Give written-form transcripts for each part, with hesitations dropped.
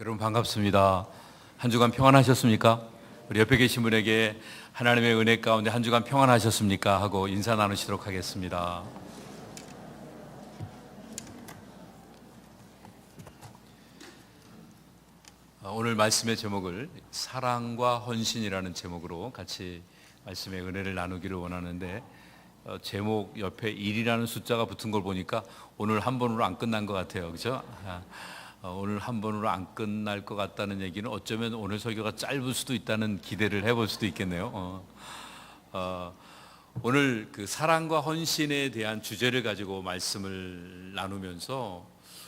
여러분 반갑습니다. 한 주간 평안하셨습니까? 우리 옆에 계신 분에게 하나님의 은혜 가운데 한 주간 평안하셨습니까? 하고 인사 나누시도록 하겠습니다. 오늘 말씀의 제목을 사랑과 헌신이라는 제목으로 같이 말씀의 은혜를 나누기를 원하는데, 제목 옆에 1이라는 숫자가 붙은 걸 보니까 오늘 한 번으로 안 끝난 것 같아요. 그렇죠? 오늘 한 번으로 안 끝날 것 같다는 얘기는 어쩌면 오늘 설교가 짧을 수도 있다는 기대를 해볼 수도 있겠네요. 오늘 그 사랑과 헌신에 대한 주제를 가지고 말씀을 나누면서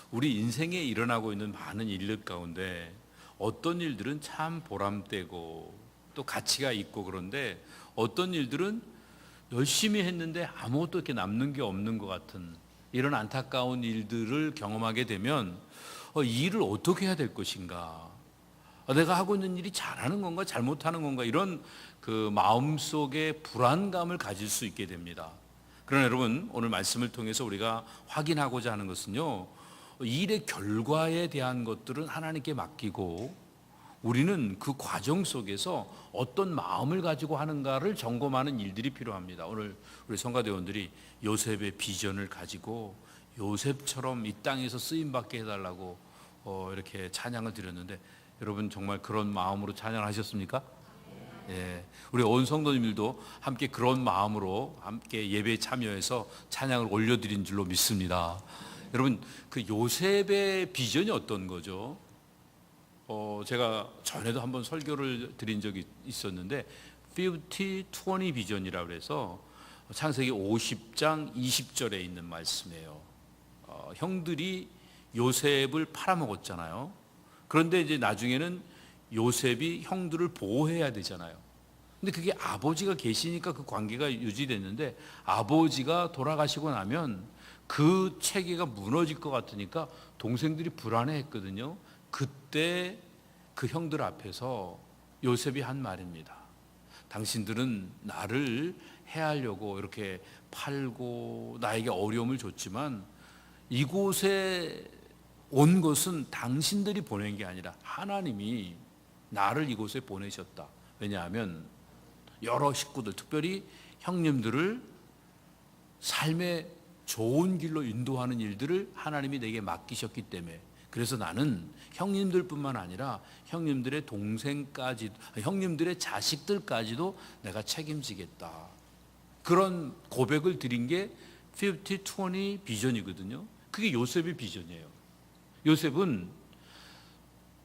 우리 인생에 일어나고 있는 많은 일들 가운데 어떤 일들은 참 보람되고 또 가치가 있고, 그런데 어떤 일들은 열심히 했는데 아무것도 이렇게 남는 게 없는 것 같은 이런 안타까운 일들을 경험하게 되면 이 일을 어떻게 해야 될 것인가, 내가 하고 있는 일이 잘하는 건가 잘못하는 건가, 이런 그 마음속에 불안감을 가질 수 있게 됩니다. 그러나 여러분, 오늘 말씀을 통해서 우리가 확인하고자 하는 것은요, 이 일의 결과에 대한 것들은 하나님께 맡기고 우리는 그 과정 속에서 어떤 마음을 가지고 하는가를 점검하는 일들이 필요합니다. 오늘 우리 성가대원들이 요셉의 비전을 가지고 요셉처럼 이 땅에서 쓰임받게 해달라고 이렇게 찬양을 드렸는데, 여러분 정말 그런 마음으로 찬양을 하셨습니까? 예, 우리 온 성도님들도 함께 그런 마음으로 함께 예배에 참여해서 찬양을 올려드린 줄로 믿습니다. 여러분, 그 요셉의 비전이 어떤 거죠? 제가 전에도 한번 설교를 드린 적이 있었는데 50-20 비전이라고 해서 창세기 50장 20절에 있는 말씀이에요. 형들이 요셉을 팔아먹었잖아요. 그런데 이제 나중에는 요셉이 형들을 보호해야 되잖아요. 근데 그게 아버지가 계시니까 그 관계가 유지됐는데, 아버지가 돌아가시고 나면 그 체계가 무너질 것 같으니까 동생들이 불안해했거든요. 그때 그 형들 앞에서 요셉이 한 말입니다. 당신들은 나를 해하려고 이렇게 팔고 나에게 어려움을 줬지만 이곳에 온 것은 당신들이 보낸 게 아니라 하나님이 나를 이곳에 보내셨다. 왜냐하면 여러 식구들, 특별히 형님들을 삶의 좋은 길로 인도하는 일들을 하나님이 내게 맡기셨기 때문에, 그래서 나는 형님들뿐만 아니라 형님들의 동생까지, 형님들의 자식들까지도 내가 책임지겠다. 그런 고백을 드린 게 50-20 비전이거든요. 그게 요셉의 비전이에요. 요셉은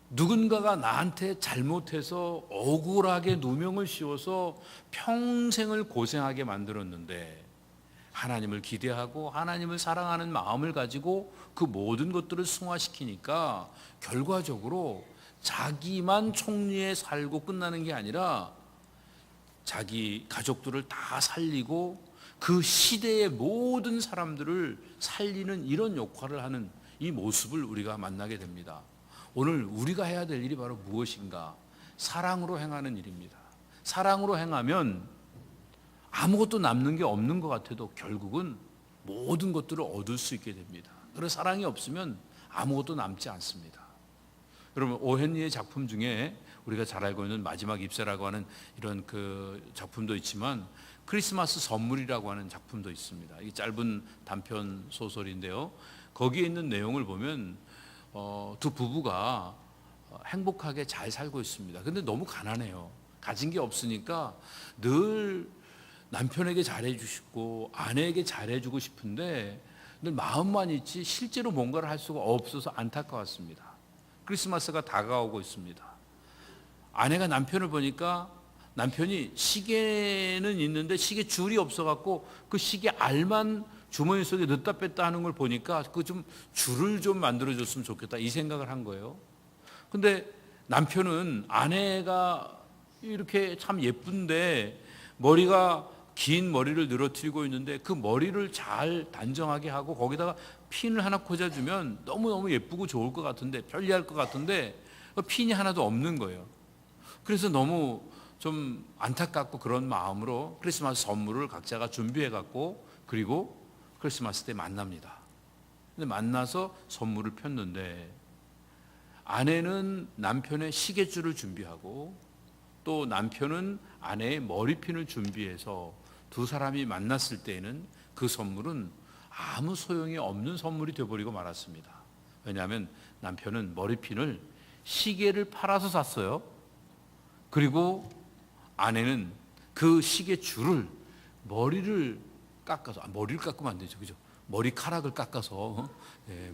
누군가가 나한테 잘못해서 억울하게 누명을 씌워서 평생을 고생하게 만들었는데, 하나님을 기대하고 하나님을 사랑하는 마음을 가지고 그 모든 것들을 승화시키니까 결과적으로 자기만 총리에 살고 끝나는 게 아니라 자기 가족들을 다 살리고 그 시대의 모든 사람들을 살리는 이런 역할을 하는 이 모습을 우리가 만나게 됩니다. 오늘 우리가 해야 될 일이 바로 무엇인가? 사랑으로 행하는 일입니다. 사랑으로 행하면 아무것도 남는 게 없는 것 같아도 결국은 모든 것들을 얻을 수 있게 됩니다. 그래서 사랑이 없으면 아무것도 남지 않습니다. 여러분, 오헨리의 작품 중에 우리가 잘 알고 있는 마지막 입새라고 하는 이런 그 작품도 있지만, 크리스마스 선물이라고 하는 작품도 있습니다. 이 짧은 단편 소설인데요, 거기에 있는 내용을 보면 두 부부가 행복하게 잘 살고 있습니다. 근데 너무 가난해요. 가진 게 없으니까 늘 남편에게 잘해주시고 아내에게 잘해주고 싶은데 늘 마음만 있지 실제로 뭔가를 할 수가 없어서 안타까웠습니다. 크리스마스가 다가오고 있습니다. 아내가 남편을 보니까 남편이 시계는 있는데 시계 줄이 없어갖고 그 시계 알만 주머니 속에 넣다 뺐다 하는 걸 보니까 그 좀 줄을 좀 만들어줬으면 좋겠다, 이 생각을 한 거예요. 근데 남편은 아내가 이렇게 참 예쁜데 머리가 긴 머리를 늘어뜨리고 있는데 그 머리를 잘 단정하게 하고 거기다가 핀을 하나 꽂아주면 너무너무 예쁘고 좋을 것 같은데, 편리할 것 같은데 핀이 하나도 없는 거예요. 그래서 너무 좀 안타깝고 그런 마음으로 크리스마스 선물을 각자가 준비해 갖고, 그리고 크리스마스 때 만납니다. 근데 만나서 선물을 폈는데 아내는 남편의 시계줄을 준비하고 또 남편은 아내의 머리핀을 준비해서 두 사람이 만났을 때에는 그 선물은 아무 소용이 없는 선물이 되어버리고 말았습니다. 왜냐하면 남편은 머리핀을 시계를 팔아서 샀어요. 그리고 아내는 그 시계줄을 머리를 깎아서, 머리를 깎으면 안 되죠, 그죠? 머리카락을 깎아서,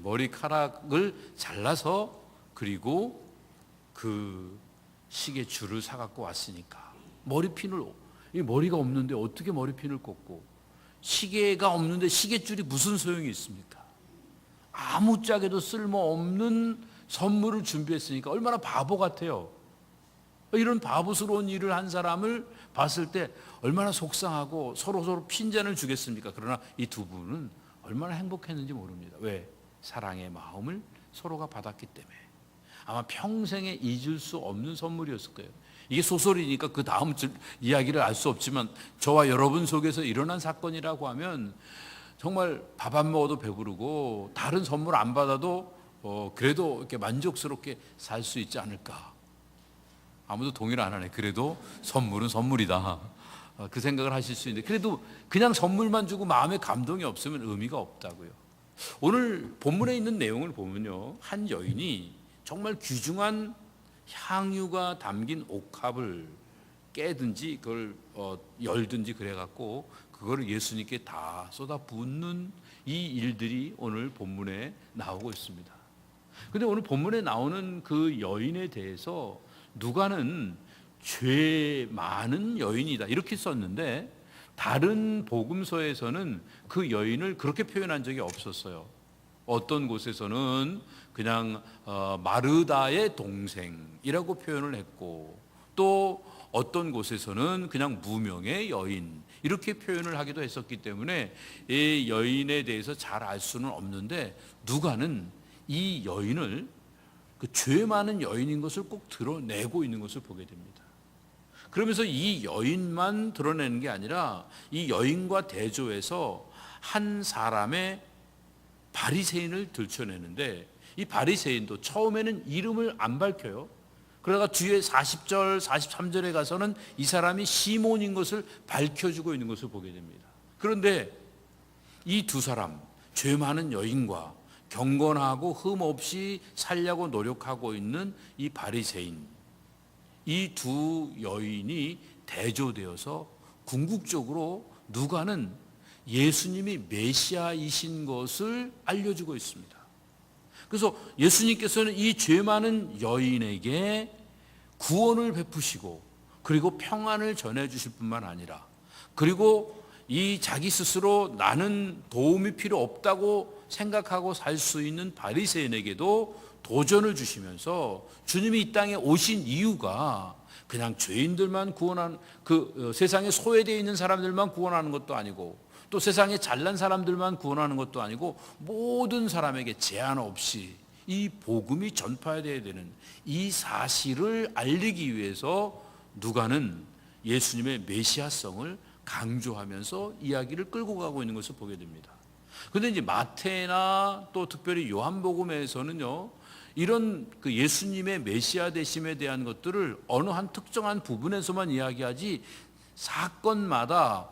머리카락을 잘라서, 그리고 그 시계줄을 사갖고 왔으니까 머리핀을, 이 머리가 없는데 어떻게 머리핀을 꽂고, 시계가 없는데 시계줄이 무슨 소용이 있습니까? 아무짝에도 쓸모없는 선물을 준비했으니까 얼마나 바보 같아요. 이런 바보스러운 일을 한 사람을 봤을 때 얼마나 속상하고 서로 핀잔을 주겠습니까? 그러나 이 두 분은 얼마나 행복했는지 모릅니다. 왜? 사랑의 마음을 서로가 받았기 때문에. 아마 평생에 잊을 수 없는 선물이었을 거예요. 이게 소설이니까 그 다음 이야기를 알 수 없지만 저와 여러분 속에서 일어난 사건이라고 하면 정말 밥 안 먹어도 배부르고 다른 선물 안 받아도 그래도 이렇게 만족스럽게 살 수 있지 않을까. 아무도 동의를 안 하네. 그래도 선물은 선물이다. 그 생각을 하실 수 있는데, 그래도 그냥 선물만 주고 마음에 감동이 없으면 의미가 없다고요. 오늘 본문에 있는 내용을 보면요, 한 여인이 정말 귀중한 향유가 담긴 옥합을 깨든지 그걸 열든지 그래갖고 그거를 예수님께 다 쏟아 붓는 이 일들이 오늘 본문에 나오고 있습니다. 근데 오늘 본문에 나오는 그 여인에 대해서 누가는 죄 많은 여인이다 이렇게 썼는데, 다른 복음서에서는 그 여인을 그렇게 표현한 적이 없었어요. 어떤 곳에서는 그냥 마르다의 동생이라고 표현을 했고, 또 어떤 곳에서는 그냥 무명의 여인 이렇게 표현을 하기도 했었기 때문에 이 여인에 대해서 잘 알 수는 없는데, 누가는 이 여인을 그 죄 많은 여인인 것을 꼭 드러내고 있는 것을 보게 됩니다. 그러면서 이 여인만 드러내는 게 아니라 이 여인과 대조해서 한 사람의 바리새인을 들춰내는데, 이 바리새인도 처음에는 이름을 안 밝혀요. 그러다가 뒤에 40절, 43절에 가서는 이 사람이 시몬인 것을 밝혀주고 있는 것을 보게 됩니다. 그런데 이 두 사람, 죄 많은 여인과 경건하고 흠 없이 살려고 노력하고 있는 이 바리새인, 이 두 여인이 대조되어서 궁극적으로 누가는 예수님이 메시아이신 것을 알려주고 있습니다. 그래서 예수님께서는 이 죄 많은 여인에게 구원을 베푸시고 그리고 평안을 전해주실 뿐만 아니라, 그리고 이 자기 스스로 나는 도움이 필요 없다고 생각하고 살 수 있는 바리새인에게도 도전을 주시면서, 주님이 이 땅에 오신 이유가 그냥 죄인들만 구원하는, 세상에 소외되어 있는 사람들만 구원하는 것도 아니고, 또 세상에 잘난 사람들만 구원하는 것도 아니고, 모든 사람에게 제한 없이 이 복음이 전파되어야 되는 이 사실을 알리기 위해서 누가는 예수님의 메시아성을 강조하면서 이야기를 끌고 가고 있는 것을 보게 됩니다. 그런데 이제 마태나 또 특별히 요한복음에서는요, 이런 그 예수님의 메시아 되심에 대한 것들을 어느 한 특정한 부분에서만 이야기하지 사건마다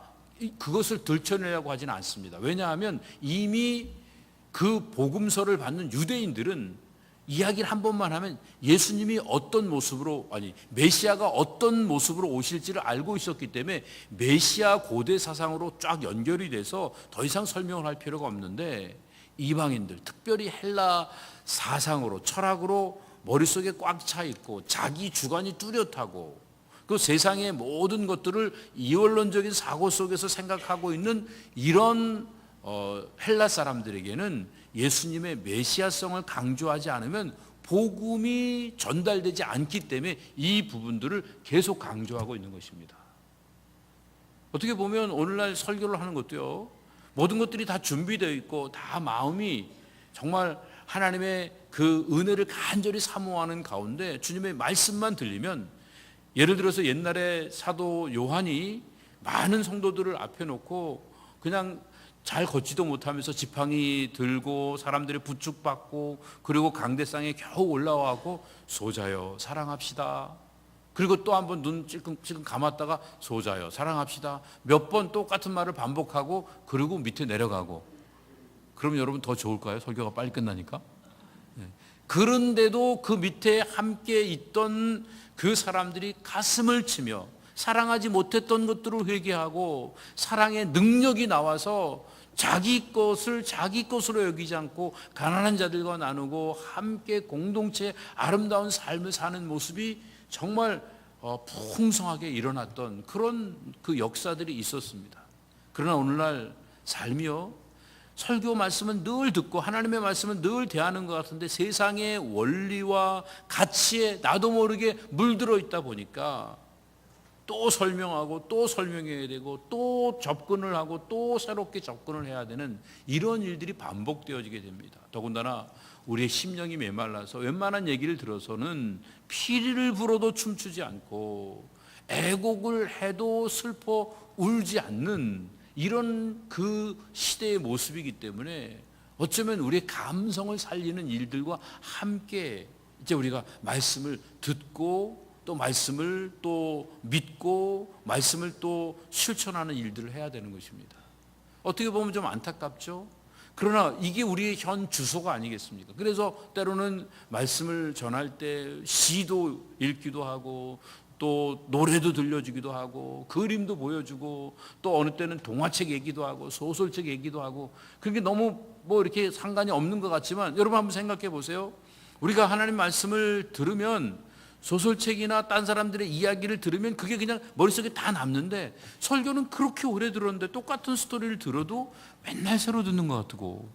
그것을 들춰내려고 하지는 않습니다. 왜냐하면 이미 그 복음서를 받는 유대인들은 이야기를 한 번만 하면 예수님이 어떤 모습으로, 메시아가 어떤 모습으로 오실지를 알고 있었기 때문에 메시아 고대 사상으로 쫙 연결이 돼서 더 이상 설명을 할 필요가 없는데, 이방인들, 특별히 헬라 사상으로, 철학으로 머릿속에 꽉 차 있고 자기 주관이 뚜렷하고 그 세상의 모든 것들을 이원론적인 사고 속에서 생각하고 있는 이런 헬라 사람들에게는 예수님의 메시아성을 강조하지 않으면 복음이 전달되지 않기 때문에 이 부분들을 계속 강조하고 있는 것입니다. 어떻게 보면 오늘날 설교를 하는 것도요, 모든 것들이 다 준비되어 있고 다 마음이 정말 하나님의 그 은혜를 간절히 사모하는 가운데 주님의 말씀만 들리면, 예를 들어서 옛날에 사도 요한이 많은 성도들을 앞에 놓고 그냥 잘 걷지도 못하면서 지팡이 들고 사람들이 부축받고 그리고 강대상에 겨우 올라와고 소자여 사랑합시다. 그리고 또 한 번 눈 찔끔찔끔 감았다가 소자여 사랑합시다. 몇 번 똑같은 말을 반복하고 그리고 밑에 내려가고. 그럼 여러분 더 좋을까요? 설교가 빨리 끝나니까. 그런데도 그 밑에 함께 있던 그 사람들이 가슴을 치며 사랑하지 못했던 것들을 회개하고 사랑의 능력이 나와서 자기 것을 자기 것으로 여기지 않고 가난한 자들과 나누고 함께 공동체 아름다운 삶을 사는 모습이 정말 풍성하게 일어났던 그런 그 역사들이 있었습니다. 그러나 오늘날 삶이요, 설교 말씀은 늘 듣고 하나님의 말씀은 늘 대하는 것 같은데 세상의 원리와 가치에 나도 모르게 물들어 있다 보니까 또 설명하고 또 설명해야 되고 또 접근을 하고 또 새롭게 접근을 해야 되는 이런 일들이 반복되어지게 됩니다. 더군다나 우리의 심령이 메말라서 웬만한 얘기를 들어서는 피리를 불어도 춤추지 않고 애곡을 해도 슬퍼 울지 않는 이런 그 시대의 모습이기 때문에 어쩌면 우리의 감성을 살리는 일들과 함께 이제 우리가 말씀을 듣고 또 말씀을 또 믿고 말씀을 또 실천하는 일들을 해야 되는 것입니다. 어떻게 보면 좀 안타깝죠. 그러나 이게 우리의 현 주소가 아니겠습니까? 그래서 때로는 말씀을 전할 때 시도 읽기도 하고 또 노래도 들려주기도 하고 그림도 보여주고 또 어느 때는 동화책 얘기도 하고 소설책 얘기도 하고 그게 너무 뭐 이렇게 상관이 없는 것 같지만 여러분 한번 생각해 보세요. 우리가 하나님 말씀을 들으면 소설책이나 딴 사람들의 이야기를 들으면 그게 그냥 머릿속에 다 남는데 설교는 그렇게 오래 들었는데 똑같은 스토리를 들어도 맨날 새로 듣는 것 같고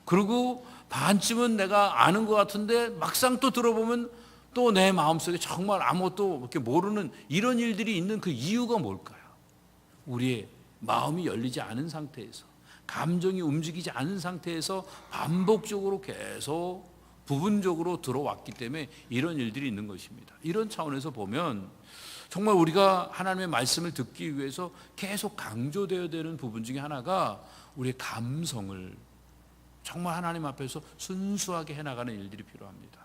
그리고 반쯤은 내가 아는 것 같은데 막상 또 들어보면 또 내 마음속에 정말 아무것도 이렇게 모르는 이런 일들이 있는 그 이유가 뭘까요? 우리의 마음이 열리지 않은 상태에서 감정이 움직이지 않은 상태에서 반복적으로 계속 부분적으로 들어왔기 때문에 이런 일들이 있는 것입니다. 이런 차원에서 보면 정말 우리가 하나님의 말씀을 듣기 위해서 계속 강조되어야 되는 부분 중에 하나가 우리의 감성을 정말 하나님 앞에서 순수하게 해나가는 일들이 필요합니다.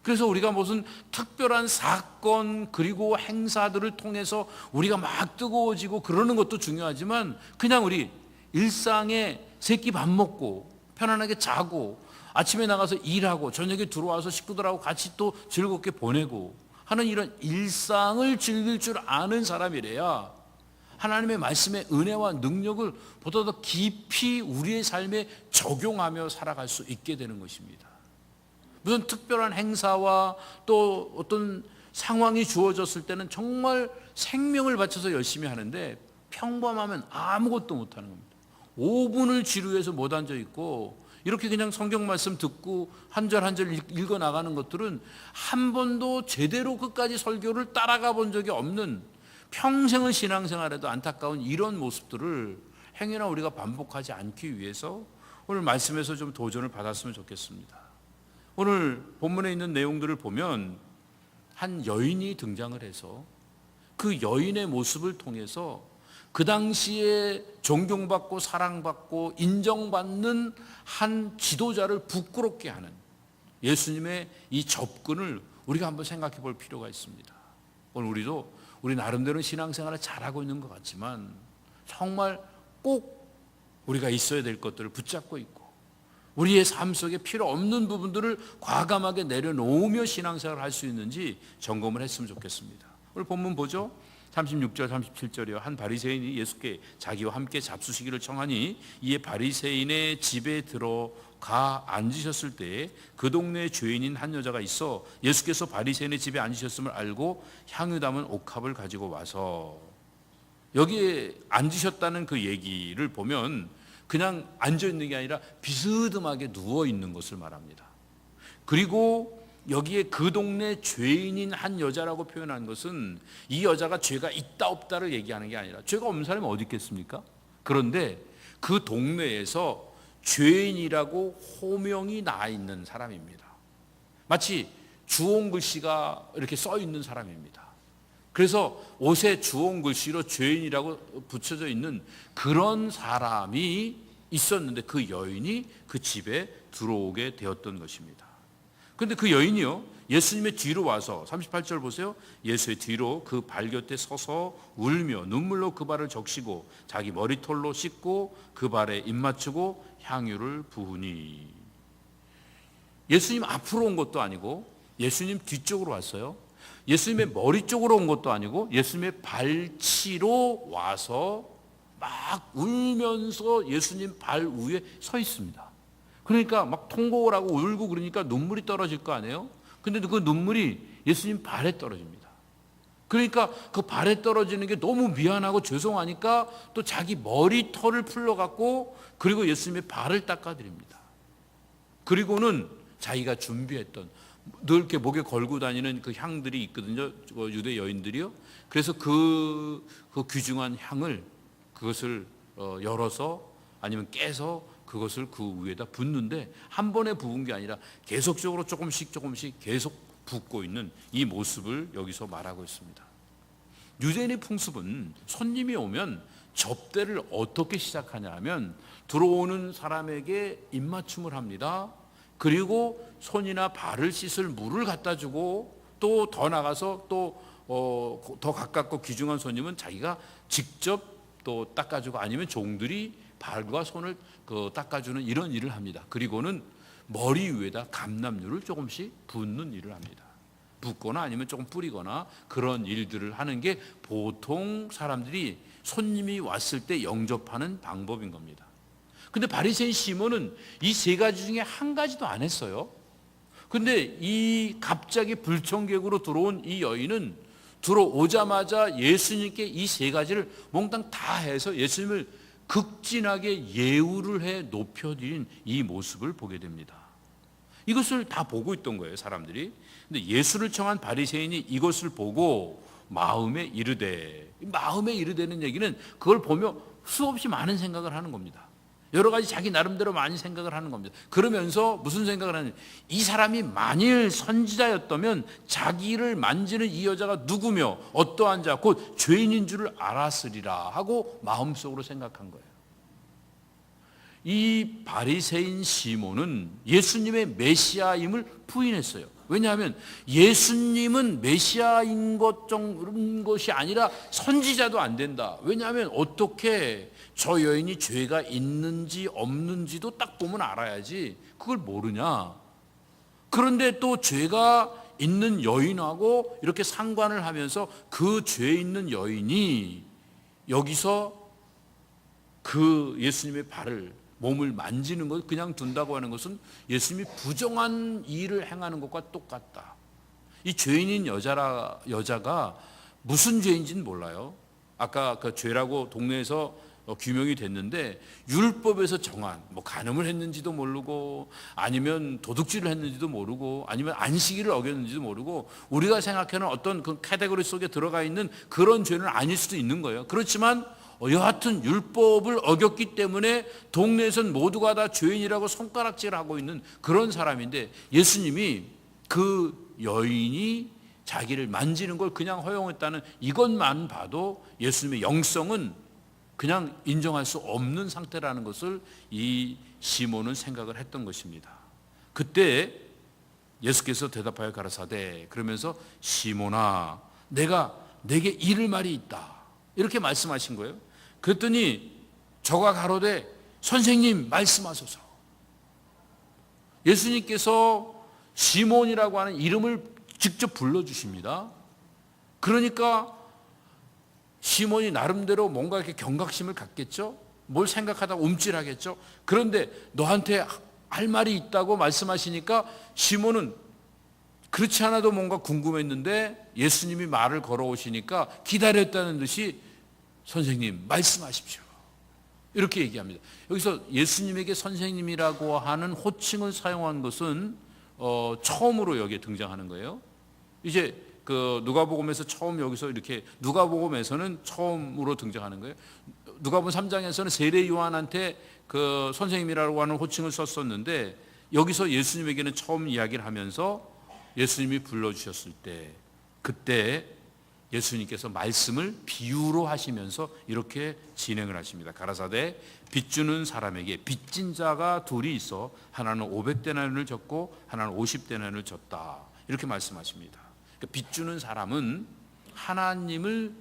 그래서 우리가 무슨 특별한 사건 그리고 행사들을 통해서 우리가 막 뜨거워지고 그러는 것도 중요하지만 그냥 우리 일상에 세끼 밥 먹고 편안하게 자고 아침에 나가서 일하고 저녁에 들어와서 식구들하고 같이 또 즐겁게 보내고 하는 이런 일상을 즐길 줄 아는 사람이래야 하나님의 말씀의 은혜와 능력을 보다 더 깊이 우리의 삶에 적용하며 살아갈 수 있게 되는 것입니다. 무슨 특별한 행사와 또 어떤 상황이 주어졌을 때는 정말 생명을 바쳐서 열심히 하는데 평범하면 아무것도 못하는 겁니다. 5분을 지루해서 못 앉아 있고 이렇게 그냥 성경 말씀 듣고 한 절 한 절 읽어 나가는 것들은 한 번도 제대로 끝까지 설교를 따라가 본 적이 없는 평생을 신앙생활에도 안타까운 이런 모습들을 행여나 우리가 반복하지 않기 위해서 오늘 말씀에서 좀 도전을 받았으면 좋겠습니다. 오늘 본문에 있는 내용들을 보면 한 여인이 등장을 해서 그 여인의 모습을 통해서 그 당시에 존경받고 사랑받고 인정받는 한 지도자를 부끄럽게 하는 예수님의 이 접근을 우리가 한번 생각해 볼 필요가 있습니다. 오늘 우리도 우리 나름대로 신앙생활을 잘하고 있는 것 같지만 정말 꼭 우리가 있어야 될 것들을 붙잡고 있고 우리의 삶 속에 필요 없는 부분들을 과감하게 내려놓으며 신앙생활을 할 수 있는지 점검을 했으면 좋겠습니다. 오늘 본문 보죠. 36절 37절이요. 한 바리새인이 예수께 자기와 함께 잡수시기를 청하니 이에 바리새인의 집에 들어가 앉으셨을 때 그 동네에 죄인인 한 여자가 있어 예수께서 바리새인의 집에 앉으셨음을 알고 향유 담은 옥합을 가지고 와서 여기에 앉으셨다는 그 얘기를 보면 그냥 앉아있는 게 아니라 비스듬하게 누워있는 것을 말합니다. 그리고 여기에 그 동네 죄인인 한 여자라고 표현한 것은 이 여자가 죄가 있다 없다를 얘기하는 게 아니라 죄가 없는 사람이 어디 있겠습니까? 그런데 그 동네에서 죄인이라고 호명이 나 있는 사람입니다. 마치 주홍 글씨가 이렇게 써 있는 사람입니다. 그래서 옷에 주홍 글씨로 죄인이라고 붙여져 있는 그런 사람이 있었는데 그 여인이 그 집에 들어오게 되었던 것입니다. 그런데 그 여인이요, 예수님의 뒤로 와서 38절 보세요. 예수의 뒤로 그 발 곁에 서서 울며 눈물로 그 발을 적시고 자기 머리털로 씻고 그 발에 입 맞추고 향유를 부으니. 예수님 앞으로 온 것도 아니고 예수님 뒤쪽으로 왔어요. 예수님의 머리 쪽으로 온 것도 아니고 예수님의 발치로 와서 막 울면서 예수님 발 위에 서 있습니다. 그러니까 막 통곡을 하고 울고 그러니까 눈물이 떨어질 거 아니에요? 근데 그 눈물이 예수님 발에 떨어집니다. 그러니까 그 발에 떨어지는 게 너무 미안하고 죄송하니까 또 자기 머리털을 풀러갖고 그리고 예수님의 발을 닦아드립니다. 그리고는 자기가 준비했던 늘 이렇게 목에 걸고 다니는 그 향들이 있거든요. 유대 여인들이요. 그래서 그 귀중한 향을 그것을 열어서 아니면 깨서 그것을 그 위에다 붓는데 한 번에 부은 게 아니라 계속적으로 조금씩 계속 붓고 있는 이 모습을 여기서 말하고 있습니다. 유대인의 풍습은 손님이 오면 접대를 어떻게 시작하냐 하면 들어오는 사람에게 입맞춤을 합니다. 그리고 손이나 발을 씻을 물을 갖다 주고 또 더 나가서 또 더 가깝고 귀중한 손님은 자기가 직접 또 닦아주고 아니면 종들이 발과 손을 닦아주는 이런 일을 합니다. 그리고는 머리 위에다 감람유를 조금씩 붓는 일을 합니다. 붓거나 아니면 조금 뿌리거나 그런 일들을 하는 게 보통 사람들이 손님이 왔을 때 영접하는 방법인 겁니다. 근데 바리새인 시몬은 이 세 가지 중에 한 가지도 안 했어요. 근데 이 갑자기 불청객으로 들어온 이 여인은 들어오자마자 예수님께 이 세 가지를 몽땅 다 해서 예수님을 극진하게 예우를 해 높여드린 이 모습을 보게 됩니다. 이것을 다 보고 있던 거예요, 사람들이. 근데 예수를 청한 바리새인이 이것을 보고 마음에 이르되, 마음에 이르되는 얘기는 그걸 보며 수없이 많은 생각을 하는 겁니다. 여러 가지 자기 나름대로 많이 생각을 하는 겁니다. 그러면서 무슨 생각을 하느냐, 이 사람이 만일 선지자였다면 자기를 만지는 이 여자가 누구며 어떠한 자 곧 죄인인 줄을 알았으리라 하고 마음속으로 생각한 거예요. 이 바리새인 시몬은 예수님의 메시아임을 부인했어요. 왜냐하면 예수님은 메시아인 것이 아니라 선지자도 안 된다. 왜냐하면 어떻게 저 여인이 죄가 있는지 없는지도 딱 보면 알아야지 그걸 모르냐. 그런데 또 죄가 있는 여인하고 이렇게 상관을 하면서 그 죄 있는 여인이 여기서 그 예수님의 발을 몸을 만지는 것 그냥 둔다고 하는 것은 예수님이 부정한 일을 행하는 것과 똑같다. 이 죄인인 여자가 무슨 죄인지는 몰라요. 아까 그 죄라고 동네에서 규명이 됐는데 율법에서 정한 간음을 했는지도 모르고 아니면 도둑질을 했는지도 모르고 아니면 안식일을 어겼는지도 모르고 우리가 생각하는 어떤 그 카테고리 속에 들어가 있는 그런 죄는 아닐 수도 있는 거예요. 그렇지만 여하튼 율법을 어겼기 때문에 동네에선 모두가 다 죄인이라고 손가락질하고 있는 그런 사람인데 예수님이 그 여인이 자기를 만지는 걸 그냥 허용했다는 이것만 봐도 예수님의 영성은 그냥 인정할 수 없는 상태라는 것을 이 시몬은 생각을 했던 것입니다. 그때 예수께서 대답하여 가라사대, 그러면서 시몬아 내가 내게 이를 말이 있다 이렇게 말씀하신 거예요. 그랬더니 저가 가로되 선생님 말씀하소서. 예수님께서 시몬이라고 하는 이름을 직접 불러주십니다. 그러니까 시몬이 나름대로 뭔가 이렇게 경각심을 갖겠죠. 뭘 생각하다가 움찔하겠죠. 그런데 너한테 할 말이 있다고 말씀하시니까 시몬은 그렇지 않아도 뭔가 궁금했는데 예수님이 말을 걸어오시니까 기다렸다는 듯이 선생님 말씀하십시오 이렇게 얘기합니다. 여기서 예수님에게 선생님이라고 하는 호칭을 사용한 것은 처음으로 여기에 등장하는 거예요. 이제 그 누가복음에서 처음 여기서 이렇게 누가복음에서는 처음으로 등장하는 거예요. 누가복음 3장에서는 세례 요한한테 그 선생님이라고 하는 호칭을 썼었는데 여기서 예수님에게는 처음 이야기를 하면서 예수님이 불러주셨을 때 그때 예수님께서 말씀을 비유로 하시면서 이렇게 진행을 하십니다. 가라사대 빚주는 사람에게 빚진 자가 둘이 있어 하나는 500데나리온을 졌고 하나는 50데나리온을 졌다. 이렇게 말씀하십니다. 그러니까 빚주는 사람은 하나님을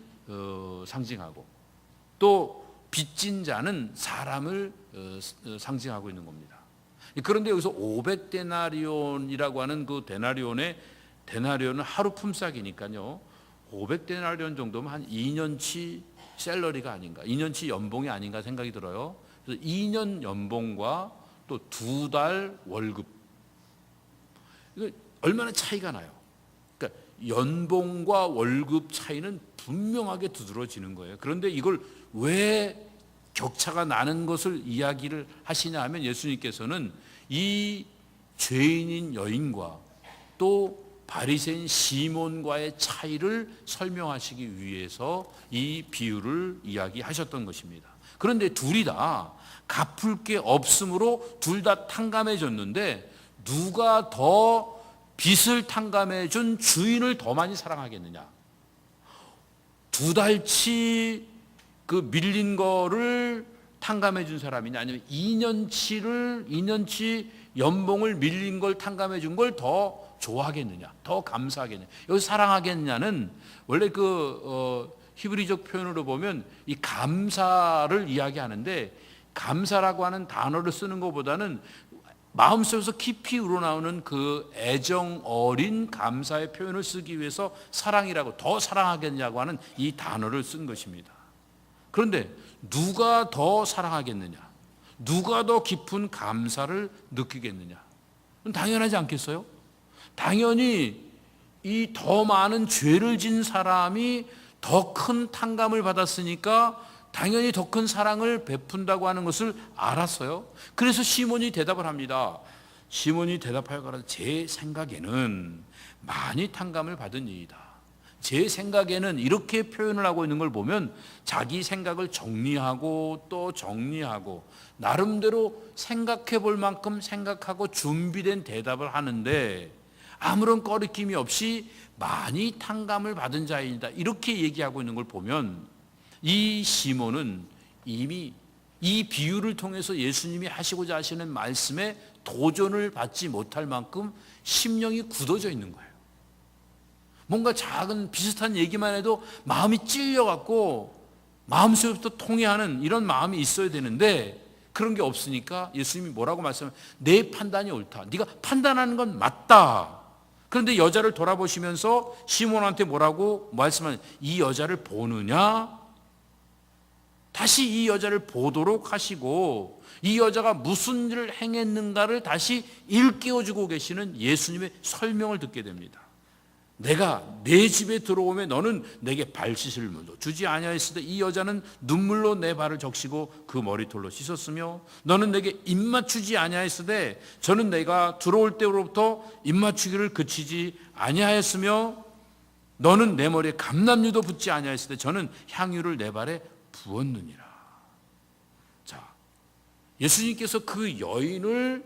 상징하고 또 빚진 자는 사람을 상징하고 있는 겁니다. 그런데 여기서 500데나리온이라고 하는 그 데나리온은 하루 품삯이니까요. 500데나리온 정도면 한 2년치 샐러리가 아닌가, 2년치 연봉이 아닌가 생각이 들어요. 그래서 2년 연봉과 또 2달 월급, 이거 얼마나 차이가 나요. 그러니까 연봉과 월급 차이는 분명하게 두드러지는 거예요. 그런데 이걸 왜 격차가 나는 것을 이야기를 하시냐 하면 예수님께서는 이 죄인인 여인과 또 바리새인 시몬과의 차이를 설명하시기 위해서 이 비유를 이야기하셨던 것입니다. 그런데 둘이 다 갚을 게 없으므로 둘 다 탕감해졌는데 누가 더 빚을 탕감해준 주인을 더 많이 사랑하겠느냐? 2달치 그 밀린 거를 탕감해준 사람이냐, 아니면 2년치 연봉을 밀린 걸 탕감해준 걸 더 좋아하겠느냐, 더 감사하겠느냐. 여기 사랑하겠느냐는 원래 히브리적 표현으로 보면 이 감사를 이야기하는데, 감사라고 하는 단어를 쓰는 것보다는 마음속에서 깊이 우러나오는 그 애정 어린 감사의 표현을 쓰기 위해서 사랑이라고, 더 사랑하겠냐고 하는 이 단어를 쓴 것입니다. 그런데 누가 더 사랑하겠느냐, 누가 더 깊은 감사를 느끼겠느냐? 당연하지 않겠어요? 당연히 이 더 많은 죄를 진 사람이 더 큰 탕감을 받았으니까 당연히 더 큰 사랑을 베푼다고 하는 것을 알았어요. 그래서 시몬이 대답을 합니다. 시몬이 대답하여 가라사대 제 생각에는 많이 탕감을 받은 이이다. 제 생각에는, 이렇게 표현을 하고 있는 걸 보면 자기 생각을 정리하고 또 정리하고 나름대로 생각해 볼 만큼 생각하고 준비된 대답을 하는데 아무런 꺼리낌이 없이 많이 탕감을 받은 자이다, 이렇게 얘기하고 있는 걸 보면 이 시몬은 이미 이 비유를 통해서 예수님이 하시고자 하시는 말씀에 도전을 받지 못할 만큼 심령이 굳어져 있는 거예요. 뭔가 작은 비슷한 얘기만 해도 마음이 찔려갖고 마음속부터 통해하는 이런 마음이 있어야 되는데 그런 게 없으니까 예수님이 뭐라고 말씀하면, 내 판단이 옳다, 네가 판단하는 건 맞다. 그런데 여자를 돌아보시면서 시몬한테 뭐라고 말씀하냐, 이 여자를 보느냐? 다시 이 여자를 보도록 하시고 이 여자가 무슨 일을 행했는가를 다시 일깨워주고 계시는 예수님의 설명을 듣게 됩니다. 내가 내 집에 들어오면 너는 내게 발 씻을 물도 주지 아니하였을 때 이 여자는 눈물로 내 발을 적시고 그 머리털로 씻었으며, 너는 내게 입 맞추지 아니하였을 때 저는 내가 들어올 때로부터 입 맞추기를 그치지 아니하였으며, 너는 내 머리에 감람유도 붓지 아니하였을 때 저는 향유를 내 발에 부었느니라. 자, 예수님께서 그 여인을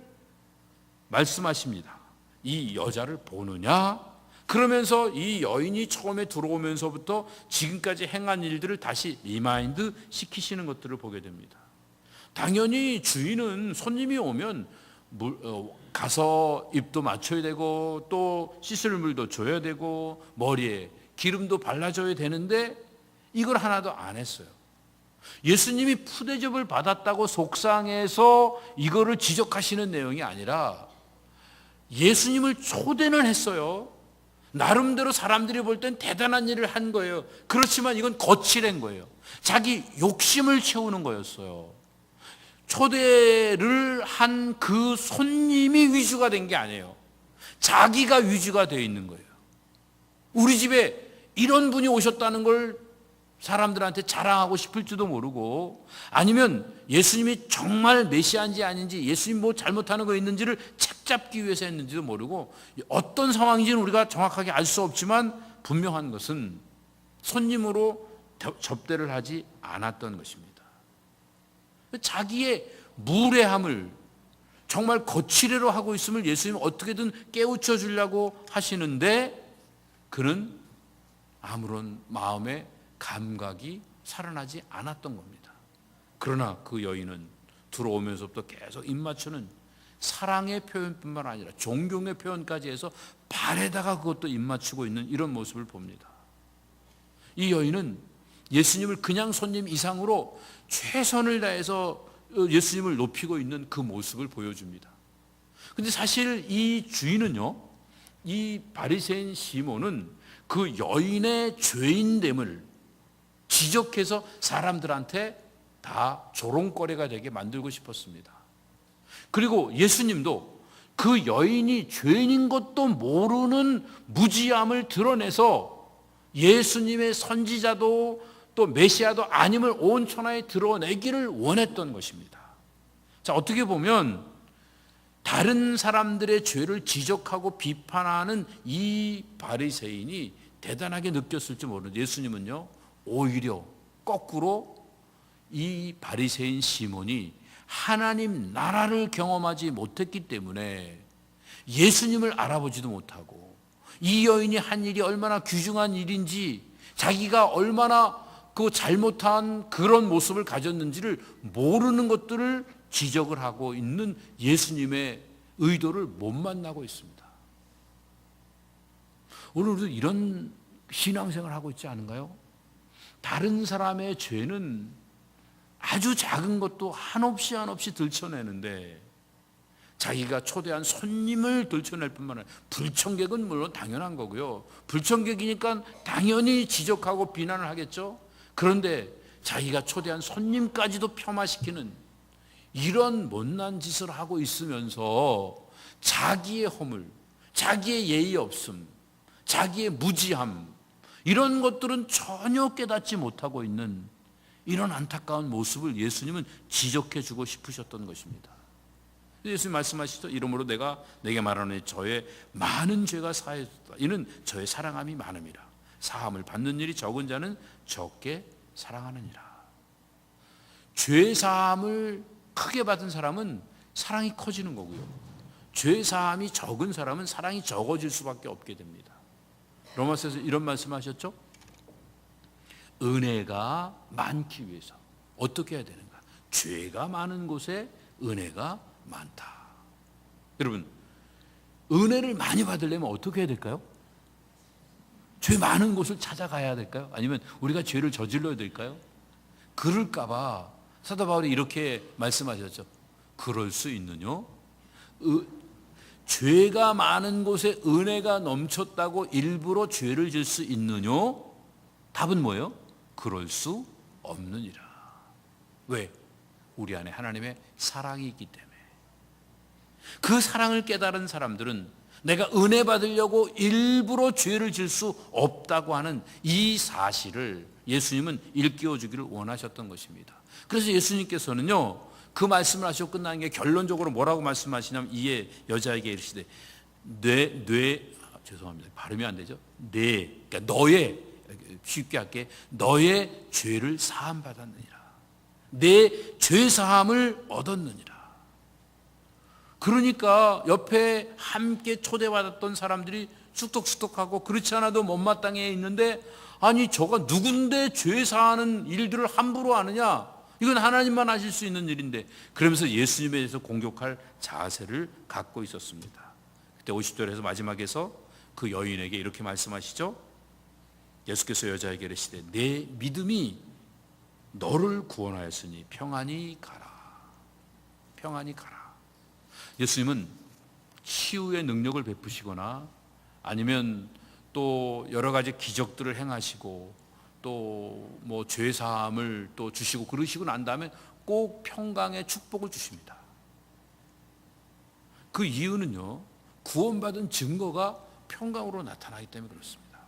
말씀하십니다. 이 여자를 보느냐? 그러면서 이 여인이 처음에 들어오면서부터 지금까지 행한 일들을 다시 리마인드 시키시는 것들을 보게 됩니다. 당연히 주인은 손님이 오면 가서 입도 맞춰야 되고 또 씻을 물도 줘야 되고 머리에 기름도 발라줘야 되는데 이걸 하나도 안 했어요. 예수님이 푸대접을 받았다고 속상해서 이거를 지적하시는 내용이 아니라 예수님을 초대는 했어요. 나름대로 사람들이 볼 땐 대단한 일을 한 거예요. 그렇지만 이건 거칠은 거예요. 자기 욕심을 채우는 거였어요. 초대를 한 그 손님이 위주가 된 게 아니에요. 자기가 위주가 되어 있는 거예요. 우리 집에 이런 분이 오셨다는 걸 사람들한테 자랑하고 싶을지도 모르고, 아니면 예수님이 정말 메시아인지 아닌지, 예수님 뭐 잘못하는 거 있는지를 책잡기 위해서 했는지도 모르고, 어떤 상황인지는 우리가 정확하게 알 수 없지만 분명한 것은 손님으로 접대를 하지 않았던 것입니다. 자기의 무례함을 정말 거칠애로 하고 있음을 예수님은 어떻게든 깨우쳐 주려고 하시는데 그는 아무런 마음의 감각이 살아나지 않았던 겁니다. 그러나 그 여인은 들어오면서부터 계속 입맞추는 사랑의 표현뿐만 아니라 존경의 표현까지 해서 발에다가 그것도 입맞추고 있는 이런 모습을 봅니다. 이 여인은 예수님을 그냥 손님 이상으로 최선을 다해서 예수님을 높이고 있는 그 모습을 보여줍니다. 근데 사실 이 주인은요, 이 바리새인 시몬은 그 여인의 죄인됨을 지적해서 사람들한테 다 조롱거리가 되게 만들고 싶었습니다. 그리고 예수님도 그 여인이 죄인인 것도 모르는 무지함을 드러내서 예수님의 선지자도 또 메시아도 아님을 온 천하에 드러내기를 원했던 것입니다. 자, 어떻게 보면 다른 사람들의 죄를 지적하고 비판하는 이 바리새인이 대단하게 느꼈을지 모르는데 예수님은요, 오히려 거꾸로 이 바리새인 시몬이 하나님 나라를 경험하지 못했기 때문에 예수님을 알아보지도 못하고 이 여인이 한 일이 얼마나 귀중한 일인지, 자기가 얼마나 그 잘못한 그런 모습을 가졌는지를 모르는 것들을 지적을 하고 있는 예수님의 의도를 못 만나고 있습니다. 오늘 우리도 이런 신앙생활을 하고 있지 않은가요? 다른 사람의 죄는 아주 작은 것도 한없이 들춰내는데 자기가 초대한 손님을 들춰낼 뿐만 아니라 불청객은 물론 당연한 거고요. 불청객이니까 당연히 지적하고 비난을 하겠죠. 그런데 자기가 초대한 손님까지도 폄하시키는 이런 못난 짓을 하고 있으면서 자기의 허물, 자기의 예의 없음, 자기의 무지함, 이런 것들은 전혀 깨닫지 못하고 있는 이런 안타까운 모습을 예수님은 지적해 주고 싶으셨던 것입니다. 예수님 말씀하시죠. 이러므로 내가 내게 말하노니 저의 많은 죄가 사하였다. 이는 저의 사랑함이 많음이라. 사함을 받는 일이 적은 자는 적게 사랑하느니라. 죄 사함을 크게 받은 사람은 사랑이 커지는 거고요. 죄 사함이 적은 사람은 사랑이 적어질 수밖에 없게 됩니다. 로마서에서 이런 말씀하셨죠. 은혜가 많기 위해서 어떻게 해야 되는가? 죄가 많은 곳에 은혜가 많다. 여러분, 은혜를 많이 받으려면 어떻게 해야 될까요? 죄 많은 곳을 찾아가야 될까요? 아니면 우리가 죄를 저질러야 될까요? 그럴까 봐 사도 바울이 이렇게 말씀하셨죠. 그럴 수 있느냐? 죄가 많은 곳에 은혜가 넘쳤다고 일부러 죄를 질 수 있느냐? 답은 뭐예요? 그럴 수 없느니라. 왜? 우리 안에 하나님의 사랑이 있기 때문에. 그 사랑을 깨달은 사람들은 내가 은혜 받으려고 일부러 죄를 질 수 없다고 하는 이 사실을 예수님은 일깨워 주기를 원하셨던 것입니다. 그래서 예수님께서는요, 그 말씀을 하시고 끝나는 게 결론적으로 뭐라고 말씀하시냐면 이에 여자에게 이르시되 죄송합니다. 발음이 안 되죠. 그러니까 너의, 쉽게 할게, 너의 죄를 사함 받았느니라. 내 죄 사함을 얻었느니라. 그러니까 옆에 함께 초대받았던 사람들이 쑥덕쑥덕하고 그렇지 않아도 못마땅해 있는데, 아니 저가 누군데 죄 사하는 일들을 함부로 하느냐? 이건 하나님만 하실 수 있는 일인데, 그러면서 예수님에 대해서 공격할 자세를 갖고 있었습니다. 그때 50절에서 마지막에서 그 여인에게 이렇게 말씀하시죠. 예수께서 여자에게 이르시되 내 믿음이 너를 구원하였으니 평안히 가라. 평안히 가라. 예수님은 치유의 능력을 베푸시거나 아니면 또 여러 가지 기적들을 행하시고 또 뭐 죄사함을 또 주시고 그러시고 난 다음에 꼭 평강의 축복을 주십니다. 그 이유는요, 구원받은 증거가 평강으로 나타나기 때문에 그렇습니다.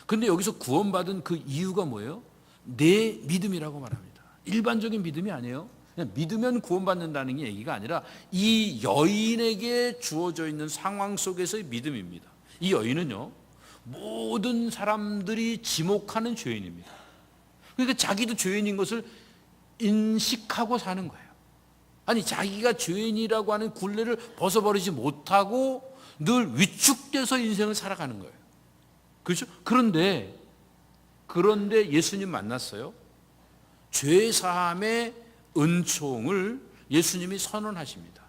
그런데 여기서 구원받은 그 이유가 뭐예요? 내 믿음이라고 말합니다. 일반적인 믿음이 아니에요. 그냥 믿으면 구원받는다는 얘기가 아니라 이 여인에게 주어져 있는 상황 속에서의 믿음입니다. 이 여인은요, 모든 사람들이 지목하는 죄인입니다. 그러니까 자기도 죄인인 것을 인식하고 사는 거예요. 아니 자기가 죄인이라고 하는 굴레를 벗어버리지 못하고 늘 위축돼서 인생을 살아가는 거예요. 그렇죠? 그런데 그런데 예수님 만났어요. 죄 사함의 은총을 예수님이 선언하십니다.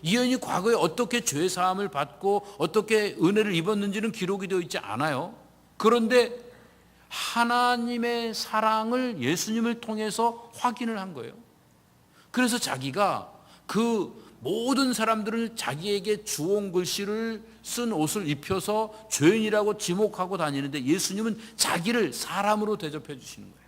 이 여인이 과거에 어떻게 죄 사함을 받고 어떻게 은혜를 입었는지는 기록이 되어 있지 않아요. 그런데 하나님의 사랑을 예수님을 통해서 확인을 한 거예요. 그래서 자기가 그 모든 사람들을 자기에게 주홍 글씨를 쓴 옷을 입혀서 죄인이라고 지목하고 다니는데 예수님은 자기를 사람으로 대접해 주시는 거예요.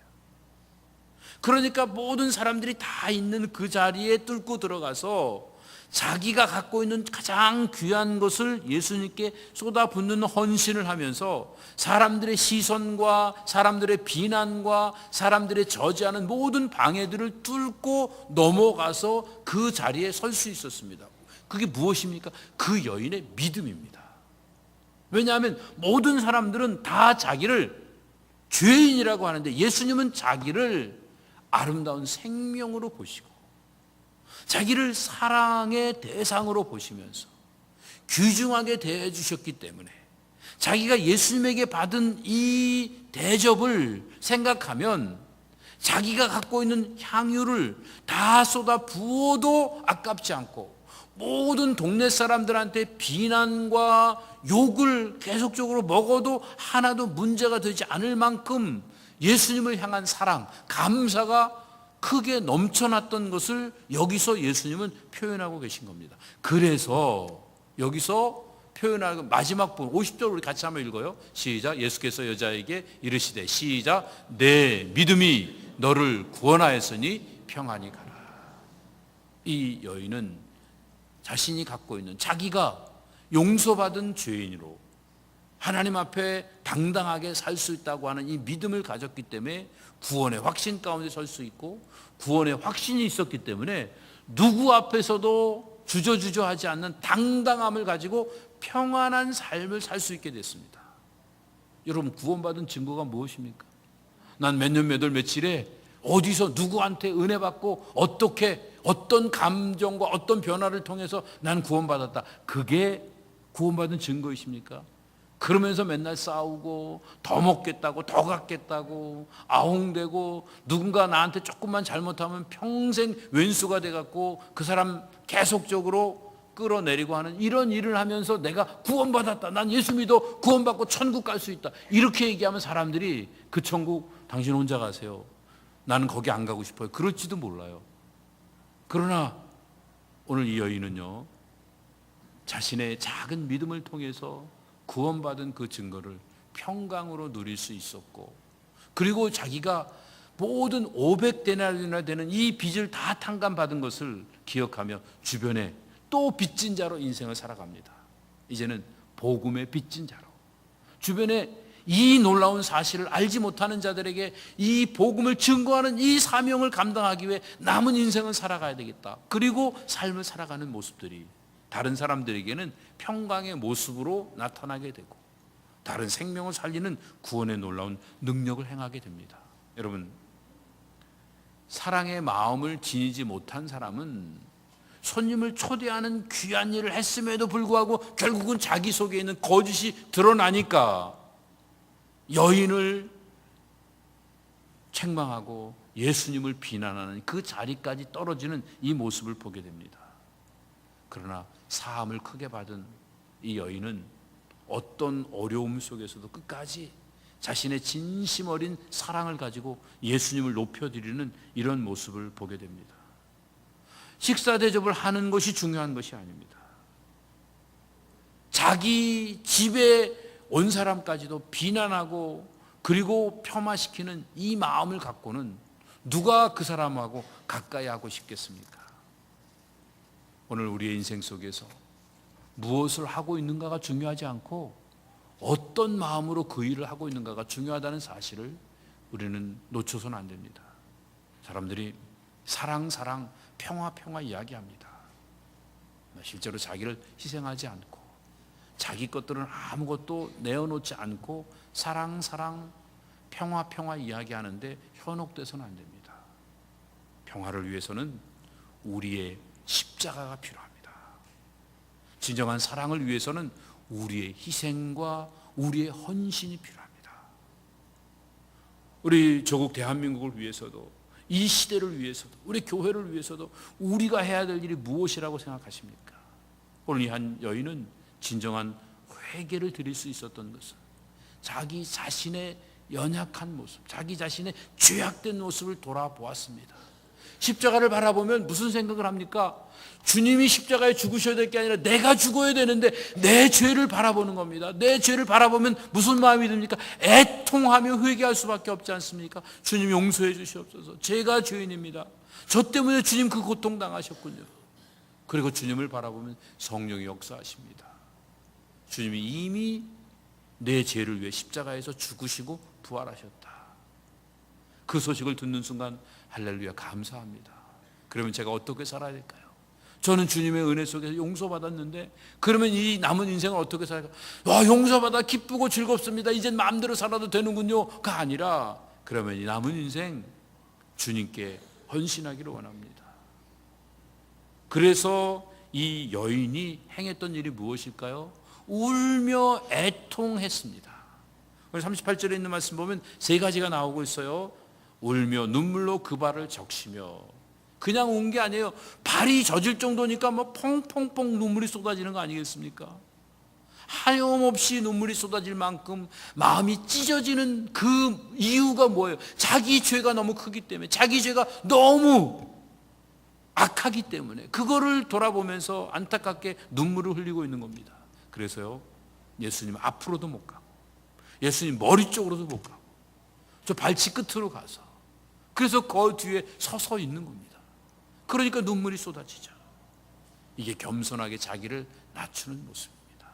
그러니까 모든 사람들이 다 있는 그 자리에 뚫고 들어가서 자기가 갖고 있는 가장 귀한 것을 예수님께 쏟아붓는 헌신을 하면서 사람들의 시선과 사람들의 비난과 사람들의 저지하는 모든 방해들을 뚫고 넘어가서 그 자리에 설 수 있었습니다. 그게 무엇입니까? 그 여인의 믿음입니다. 왜냐하면 모든 사람들은 다 자기를 죄인이라고 하는데 예수님은 자기를 아름다운 생명으로 보시고 자기를 사랑의 대상으로 보시면서 귀중하게 대해 주셨기 때문에 자기가 예수님에게 받은 이 대접을 생각하면 자기가 갖고 있는 향유를 다 쏟아 부어도 아깝지 않고 모든 동네 사람들한테 비난과 욕을 계속적으로 먹어도 하나도 문제가 되지 않을 만큼 예수님을 향한 사랑, 감사가 크게 넘쳐났던 것을 여기서 예수님은 표현하고 계신 겁니다. 그래서 여기서 표현하고 마지막 부분 50절 우리 같이 한번 읽어요. 시작. 예수께서 여자에게 이르시되 시작. 내 믿음이 너를 구원하였으니 평안히 가라. 이 여인은 자신이 갖고 있는 자기가 용서받은 죄인으로 하나님 앞에 당당하게 살 수 있다고 하는 이 믿음을 가졌기 때문에 구원의 확신 가운데 설 수 있고 구원의 확신이 있었기 때문에 누구 앞에서도 주저주저하지 않는 당당함을 가지고 평안한 삶을 살 수 있게 됐습니다. 여러분 구원받은 증거가 무엇입니까? 난 몇 년 몇 월 며칠에 어디서 누구한테 은혜 받고 어떻게 어떤 감정과 어떤 변화를 통해서 난 구원받았다. 그게 구원받은 증거이십니까? 그러면서 맨날 싸우고 더 먹겠다고 더 갖겠다고 아웅대고 누군가 나한테 조금만 잘못하면 평생 왼수가 돼갖고 그 사람 계속적으로 끌어내리고 하는 이런 일을 하면서 내가 구원받았다. 난 예수 믿어 구원받고 천국 갈 수 있다. 이렇게 얘기하면 사람들이 그 천국 당신 혼자 가세요. 나는 거기 안 가고 싶어요. 그럴지도 몰라요. 그러나 오늘 이 여인은요. 자신의 작은 믿음을 통해서 구원받은 그 증거를 평강으로 누릴 수 있었고 그리고 자기가 모든 500데나리나 되는 이 빚을 다 탕감받은 것을 기억하며 주변에 또 빚진 자로 인생을 살아갑니다. 이제는 복음의 빚진 자로 주변에 이 놀라운 사실을 알지 못하는 자들에게 이 복음을 증거하는 이 사명을 감당하기 위해 남은 인생을 살아가야 되겠다. 그리고 삶을 살아가는 모습들이 다른 사람들에게는 평강의 모습으로 나타나게 되고 다른 생명을 살리는 구원의 놀라운 능력을 행하게 됩니다. 여러분 사랑의 마음을 지니지 못한 사람은 손님을 초대하는 귀한 일을 했음에도 불구하고 결국은 자기 속에 있는 거짓이 드러나니까 여인을 책망하고 예수님을 비난하는 그 자리까지 떨어지는 이 모습을 보게 됩니다. 그러나 사함을 크게 받은 이 여인은 어떤 어려움 속에서도 끝까지 자신의 진심 어린 사랑을 가지고 예수님을 높여드리는 이런 모습을 보게 됩니다. 식사 대접을 하는 것이 중요한 것이 아닙니다. 자기 집에 온 사람까지도 비난하고 그리고 폄하시키는 이 마음을 갖고는 누가 그 사람하고 가까이 하고 싶겠습니까? 오늘 우리의 인생 속에서 무엇을 하고 있는가가 중요하지 않고 어떤 마음으로 그 일을 하고 있는가가 중요하다는 사실을 우리는 놓쳐서는 안 됩니다. 사람들이 사랑, 사랑, 평화, 평화 이야기합니다. 실제로 자기를 희생하지 않고 자기 것들은 아무것도 내어놓지 않고 사랑, 사랑, 평화, 평화 이야기하는데 현혹돼서는 안 됩니다. 평화를 위해서는 우리의 십자가가 필요합니다. 진정한 사랑을 위해서는 우리의 희생과 우리의 헌신이 필요합니다. 우리 조국 대한민국을 위해서도, 이 시대를 위해서도, 우리 교회를 위해서도 우리가 해야 될 일이 무엇이라고 생각하십니까? 오늘 이 한 여인은 진정한 회개를 드릴 수 있었던 것은 자기 자신의 연약한 모습, 자기 자신의 죄악된 모습을 돌아보았습니다. 십자가를 바라보면 무슨 생각을 합니까? 주님이 십자가에 죽으셔야 될 게 아니라 내가 죽어야 되는데 내 죄를 바라보는 겁니다. 내 죄를 바라보면 무슨 마음이 듭니까? 애통하며 회개할 수밖에 없지 않습니까? 주님 용서해 주시옵소서. 제가 죄인입니다. 저 때문에 주님 그 고통 당하셨군요. 그리고 주님을 바라보면 성령이 역사하십니다. 주님이 이미 내 죄를 위해 십자가에서 죽으시고 부활하셨다. 그 소식을 듣는 순간 할렐루야 감사합니다. 그러면 제가 어떻게 살아야 될까요? 저는 주님의 은혜 속에서 용서받았는데 그러면 이 남은 인생을 어떻게 살아야 될까요? 와, 용서받아 기쁘고 즐겁습니다. 이젠 마음대로 살아도 되는군요가 아니라 그러면 이 남은 인생 주님께 헌신하기를 원합니다. 그래서 이 여인이 행했던 일이 무엇일까요? 울며 애통했습니다. 38절에 있는 말씀 보면 세 가지가 나오고 있어요. 울며 눈물로 그 발을 적시며. 그냥 온 게 아니에요. 발이 젖을 정도니까 뭐 펑펑펑 눈물이 쏟아지는 거 아니겠습니까? 하염없이 눈물이 쏟아질 만큼 마음이 찢어지는 그 이유가 뭐예요? 자기 죄가 너무 크기 때문에, 자기 죄가 너무 악하기 때문에 그거를 돌아보면서 안타깝게 눈물을 흘리고 있는 겁니다. 그래서요, 예수님 앞으로도 못 가고 예수님 머리 쪽으로도 못 가고 저 발치 끝으로 가서 그래서 그 뒤에 서서 있는 겁니다. 그러니까 눈물이 쏟아지죠. 이게 겸손하게 자기를 낮추는 모습입니다.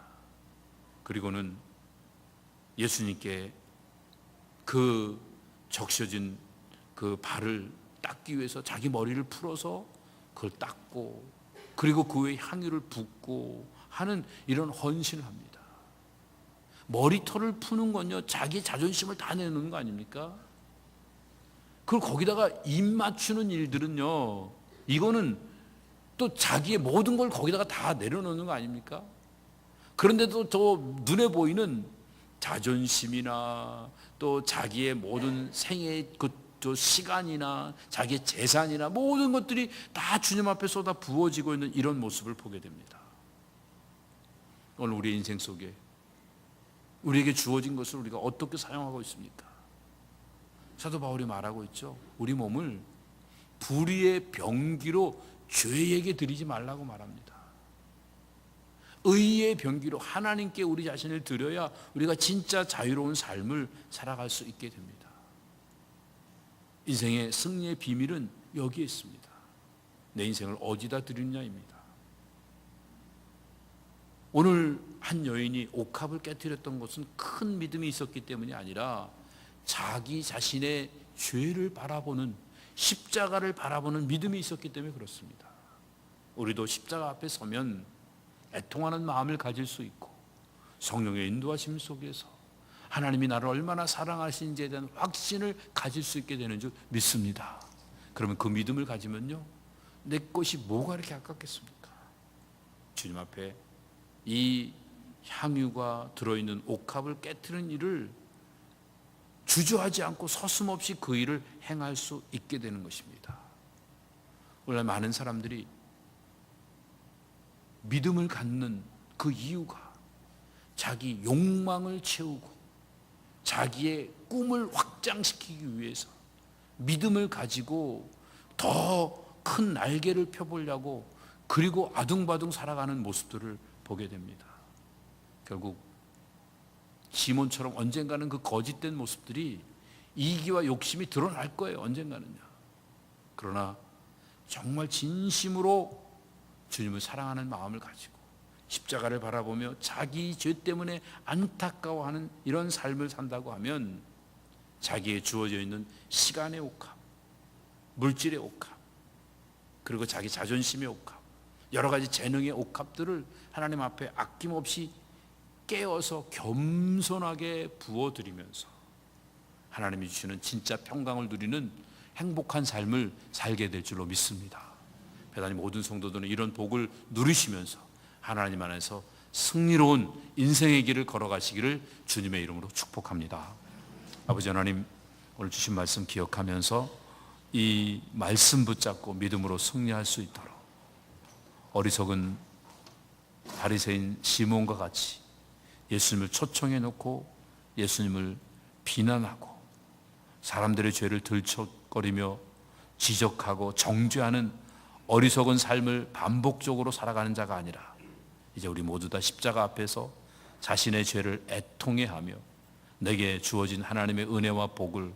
그리고는 예수님께 그 적셔진 그 발을 닦기 위해서 자기 머리를 풀어서 그걸 닦고 그리고 그 위에 향유를 붓고 하는 이런 헌신을 합니다. 머리털을 푸는 건요, 자기 자존심을 다 내놓는 거 아닙니까? 그걸 거기다가 입 맞추는 일들은요, 이거는 또 자기의 모든 걸 거기다가 다 내려놓는 거 아닙니까? 그런데도 저 눈에 보이는 자존심이나 또 자기의 모든 생애의 저 시간이나 자기의 재산이나 모든 것들이 다 주님 앞에 쏟아 부어지고 있는 이런 모습을 보게 됩니다. 오늘 우리 인생 속에 우리에게 주어진 것을 우리가 어떻게 사용하고 있습니까? 사도 바울이 말하고 있죠. 우리 몸을 불의의 병기로 죄에게 드리지 말라고 말합니다. 의의 병기로 하나님께 우리 자신을 드려야 우리가 진짜 자유로운 삶을 살아갈 수 있게 됩니다. 인생의 승리의 비밀은 여기에 있습니다. 내 인생을 어디다 드리느냐입니다. 오늘 한 여인이 옥합을 깨뜨렸던 것은 큰 믿음이 있었기 때문이 아니라 자기 자신의 죄를 바라보는, 십자가를 바라보는 믿음이 있었기 때문에 그렇습니다. 우리도 십자가 앞에 서면 애통하는 마음을 가질 수 있고 성령의 인도하심 속에서 하나님이 나를 얼마나 사랑하시는지에 대한 확신을 가질 수 있게 되는 줄 믿습니다. 그러면 그 믿음을 가지면요, 내 것이 뭐가 이렇게 아깝겠습니까? 주님 앞에 이 향유가 들어있는 옥합을 깨트리는 일을 주저하지 않고 서슴없이 그 일을 행할 수 있게 되는 것입니다. 오늘 많은 사람들이 믿음을 갖는 그 이유가 자기 욕망을 채우고 자기의 꿈을 확장시키기 위해서 믿음을 가지고 더 큰 날개를 펴보려고 그리고 아둥바둥 살아가는 모습들을 보게 됩니다. 결국 시몬처럼 언젠가는 그 거짓된 모습들이 이기와 욕심이 드러날 거예요. 언젠가는요. 그러나 정말 진심으로 주님을 사랑하는 마음을 가지고 십자가를 바라보며 자기 죄 때문에 안타까워하는 이런 삶을 산다고 하면 자기에 주어져 있는 시간의 옥합, 물질의 옥합, 그리고 자기 자존심의 옥합, 여러 가지 재능의 옥합들을 하나님 앞에 아낌없이 깨어서 겸손하게 부어드리면서 하나님이 주시는 진짜 평강을 누리는 행복한 삶을 살게 될 줄로 믿습니다. 배단이 모든 성도들은 이런 복을 누리시면서 하나님 안에서 승리로운 인생의 길을 걸어가시기를 주님의 이름으로 축복합니다. 아버지 하나님, 오늘 주신 말씀 기억하면서 이 말씀 붙잡고 믿음으로 승리할 수 있도록 어리석은 바리새인 시몬과 같이 예수님을 초청해 놓고 예수님을 비난하고 사람들의 죄를 들썩거리며 지적하고 정죄하는 어리석은 삶을 반복적으로 살아가는 자가 아니라 이제 우리 모두 다 십자가 앞에서 자신의 죄를 애통해하며 내게 주어진 하나님의 은혜와 복을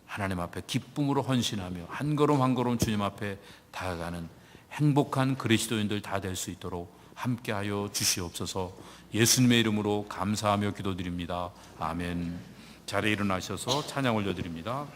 하나님 앞에 기쁨으로 헌신하며 한 걸음 한 걸음 주님 앞에 다가가는 행복한 그리스도인들 다 될 수 있도록 함께하여 주시옵소서. 예수님의 이름으로 감사하며 기도드립니다. 아멘. 자리에 일어나셔서 찬양 올려드립니다.